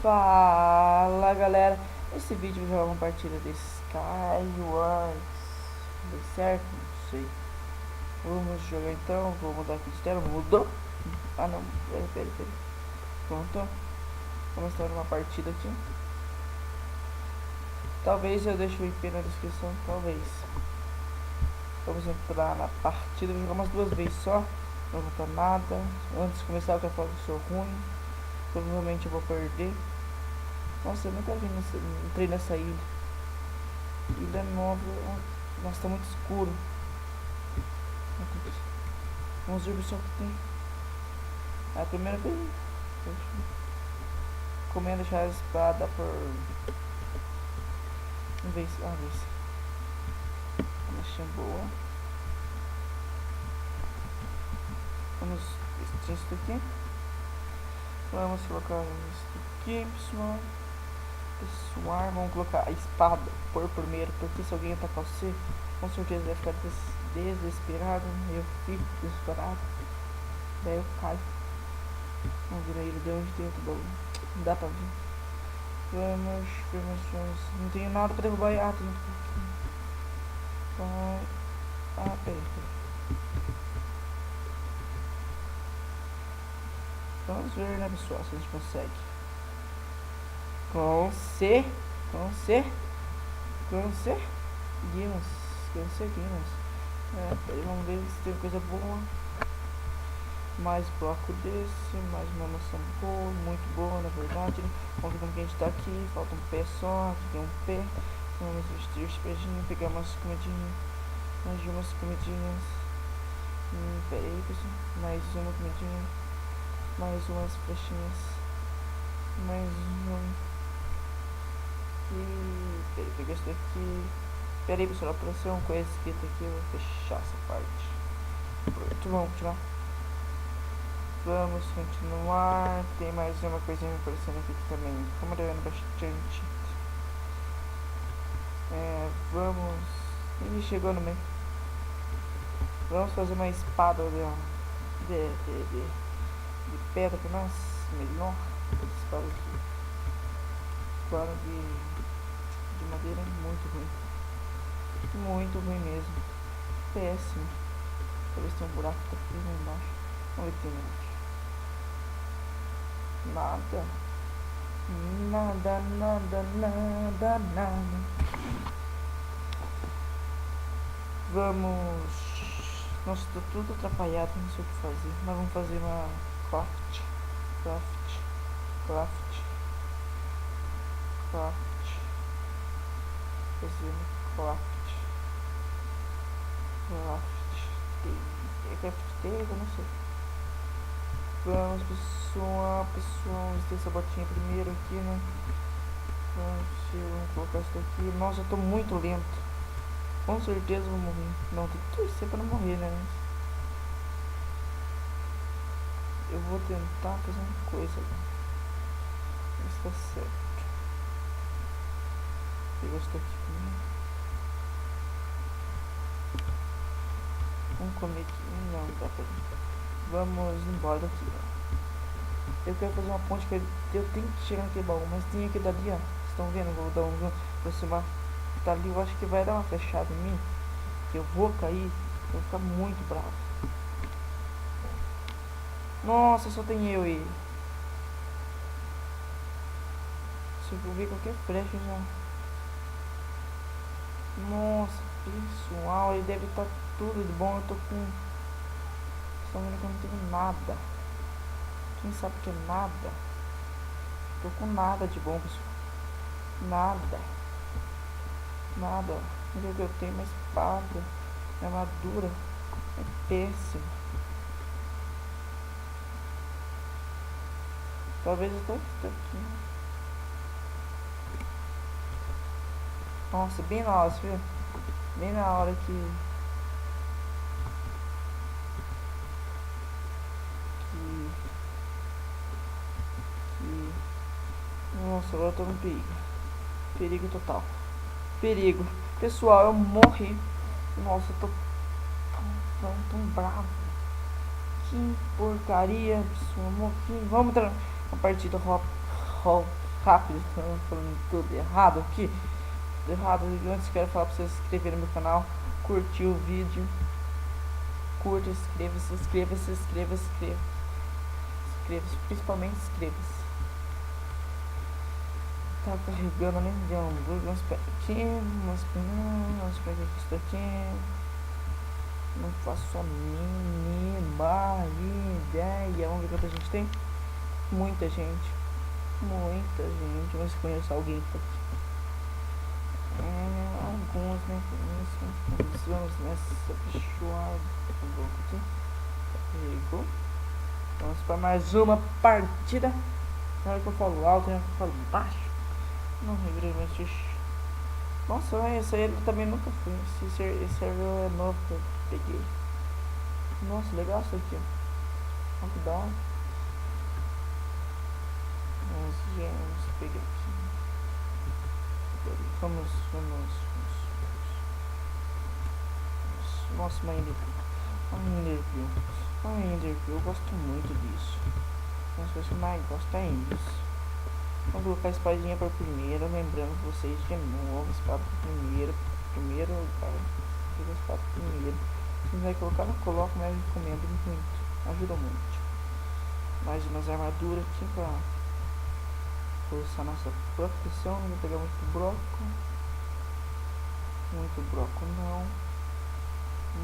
Fala galera, esse vídeo eu vou jogar uma partida de Skywars, deu certo? Não sei. Vamos jogar então, vou mudar aqui de tela, mudou? Ah não, pera. Pronto, vamos estar numa partida aqui. Talvez eu deixe o IP na descrição, talvez. Vamos entrar na partida, vou jogar umas 2 vezes só, não vou botar nada. Antes de começar eu quero falar que eu sou ruim, provavelmente eu vou perder. Nossa, eu nunca vi entrei nessa ilha. Ilha nova. Nossa, tá muito escuro. Vamos ver só o que tem. É a primeira vez. Comendo deixar a espada por. Vamos ver se. Uma machinha boa. Vamos vestir isso aqui. Vamos colocar isso aqui, pessoal. Vamos colocar a espada por primeiro, porque se alguém atacar você, com certeza vai ficar desesperado. Eu fico desesperado, daí eu caio. Vamos ver ele de onde dentro do baú. Não dá pra ver. Vamos. Não tem nada pra derrubar. Ah, tem um pouquinho. Ah, peraí. Vamos ver, né, pessoal, se a gente consegue. Conseguimos. Vamos ver se tem coisa boa. Mais bloco desse, mais uma maçã boa, muito boa na verdade. Vamos ver como que a gente tá aqui. Falta um pé só, aqui tem um pé. Vamos vestir esse pedinho, pegar umas comidinhas. Mais umas comidinhas. Pera aí, pessoal. Mais uma comidinha. Mais umas flechinhas. Mais um. Peraí, peguei esse daqui. Peraí, pessoal, apareceu uma coisa escrita aqui. Eu vou fechar essa parte. Pronto, vamos continuar. Vamos continuar. Tem mais uma coisinha aparecendo aqui também. Como devendo bastante. Vamos. Ih, chegou no meio. Vamos fazer uma espada de pedra pra nós. Melhor. Espada aqui. Espada de madeira é muito ruim. Muito ruim mesmo. Péssimo. Talvez tenha um buraco aqui embaixo. Vamos ver se tem embaixo. Nada. Vamos. Nossa, tô tudo atrapalhado, não sei o que fazer. Mas vamos fazer uma craft. Fazer uma craft. Eu não sei. Vamos, pessoal, vamos ter essa botinha primeiro aqui, né? Vamos colocar isso aqui. Nossa, eu tô muito lento. Com certeza vou morrer. Não, tem que torcer pra não morrer, né? Eu vou tentar fazer uma coisa. Isso tá certo. Pegar isso aqui comigo. Vamos comer aqui. Não dá pra. Vamos embora daqui. Eu quero fazer uma ponte que eu tenho que chegar naquele baú, mas tem aquele dali, ó. Vocês estão vendo? Vou dar um aproximar. Tá ali, eu acho que vai dar uma flechada em mim. Que eu vou cair. Eu vou ficar muito bravo. Nossa, só tem eu e ele. Se eu ver qualquer flecha já. Nossa, pessoal, ele deve estar tudo de bom. Eu tô com. Estão vendo que eu não tenho nada. Quem sabe que é nada? Tô com nada de bom, pessoal. Nada. O que eu tenho? Uma espada. Minha armadura é péssima. Talvez até aqui. Nossa, bem na hora, viu? Bem na hora que Nossa, agora eu tô no perigo. Perigo total. Perigo. Pessoal, eu morri. Nossa, eu tô tão bravo. Que porcaria, pessoal. Morri. Vamos entrar na partida. rápido, tô falando tudo errado aqui. Tudo errado. Antes quero falar pra vocês se inscreverem no meu canal, curtir o vídeo. Curta, inscreva-se, inscreva-se, inscreva-se, inscreva-se, principalmente inscreva-se. Tá carregando, né? De hambúrguer, uns pequenos, umas pequenas que estou aqui. Não faço a mínima ideia. Vamos ver quanta gente tem? Muita gente. Muita gente. Vamos ver se conhece alguém que tá aqui. Alguns, né? Vamos nessa pichuada. Aqui. Pegou. Vamos para mais uma partida. Na hora que eu falo alto, na hora que eu falo baixo. Não regrei, mas nossa, esse aí também nunca fui. Esse server é novo que eu peguei. Nossa, legal isso aqui, ó. Que da hora. Vamos pegar aqui. Vamos. Nossa, uma Enderpeel. Eu gosto muito disso. Uma das coisas que eu mais gosto é isso. Vamos colocar a espadinha para primeiro, lembrando vocês de novo, espada para primeiro lugar. Pega a espada primeiro. Se não vai colocar, não coloca, mas eu recomendo muito. Ajuda muito. Mais umas armaduras aqui para forçar nossa proteção. Não vou pegar muito broco. Muito broco não.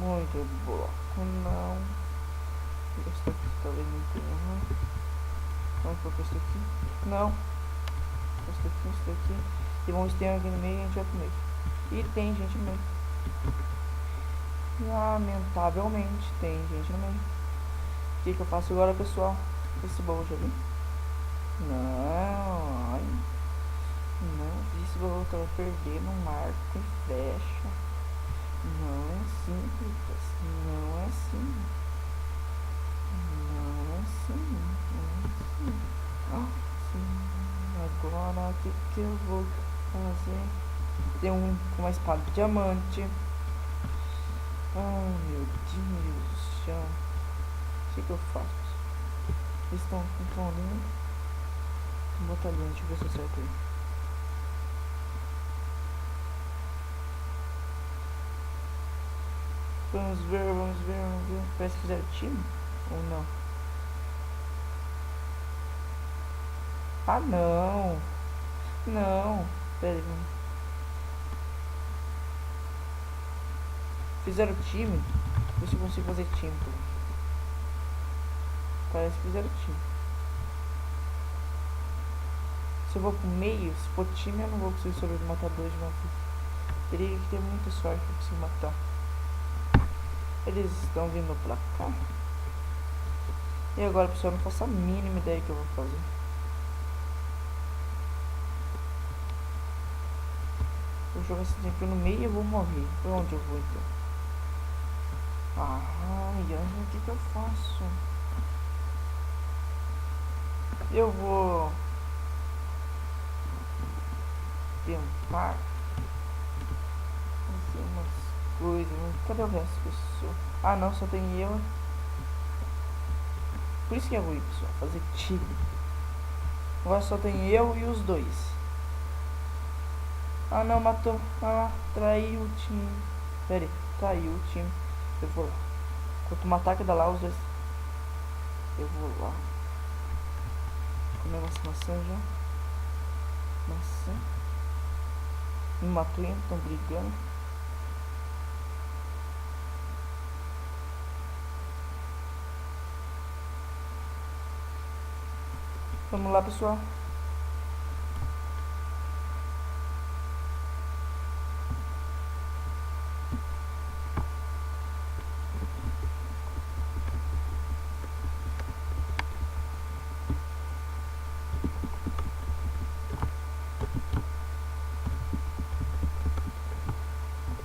Muito broco não. Esse aqui talvez não tenha. Vamos colocar isso aqui. Não. Isso daqui. E vamos ver se tem alguém no meio e a gente vai comer. E tem gente no meio. Lamentavelmente tem gente no meio. O que eu faço agora, pessoal? Esse baú já vi? Não, ai. Não, esse baú vai perder no arco e flecha. Não é simples. Não é assim. Não é assim. Agora o que eu vou fazer? Tem um com uma espada de diamante. Oh meu Deus do céu. O que eu faço? Eles estão controlando. Vou botar ali, deixa eu ver se eu acerto aí. Vamos ver. Parece que fizeram time ou não? Ah, não. Não. Pera aí, vamos. Fizeram time. Ver se eu consigo fazer time. Parece que fizeram time. Se eu vou pro meio, se for time, eu não vou conseguir sobre matar dois de uma vez. Teria que ter muita sorte pra conseguir matar. Eles estão vindo pra cá. E agora, pessoal, eu não faço a mínima ideia que eu vou fazer. Vou jogar esse tempo no meio e eu vou morrer. Por onde eu vou então? Ai, o que eu faço? Eu vou tentar fazer umas coisas. Cadê o resto da pessoa? Ah não, só tem eu. Por isso que é ruim, pessoal, fazer time. Agora só tem eu e os dois. Ah não, matou. Ah, traiu o time. Pera aí, traiu o time. Eu vou lá. Enquanto matar que dá lá os dois. Eu vou lá. Comer umas maçãs já. Maçã. Me matou, estão brigando. Vamos lá, pessoal.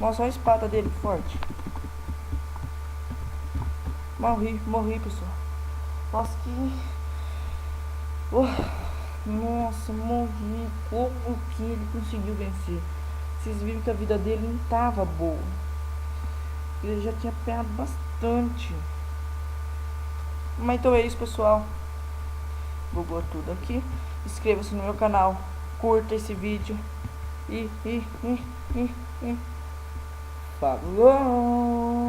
Mostra a espada dele, forte. Morri, pessoal. Nossa, que... nossa, morri. Como que ele conseguiu vencer? Vocês viram que a vida dele não tava boa. Ele já tinha apanhado bastante. Mas então é isso, pessoal. Bugou tudo aqui. inscreva-se no meu canal, curta esse vídeo e falou!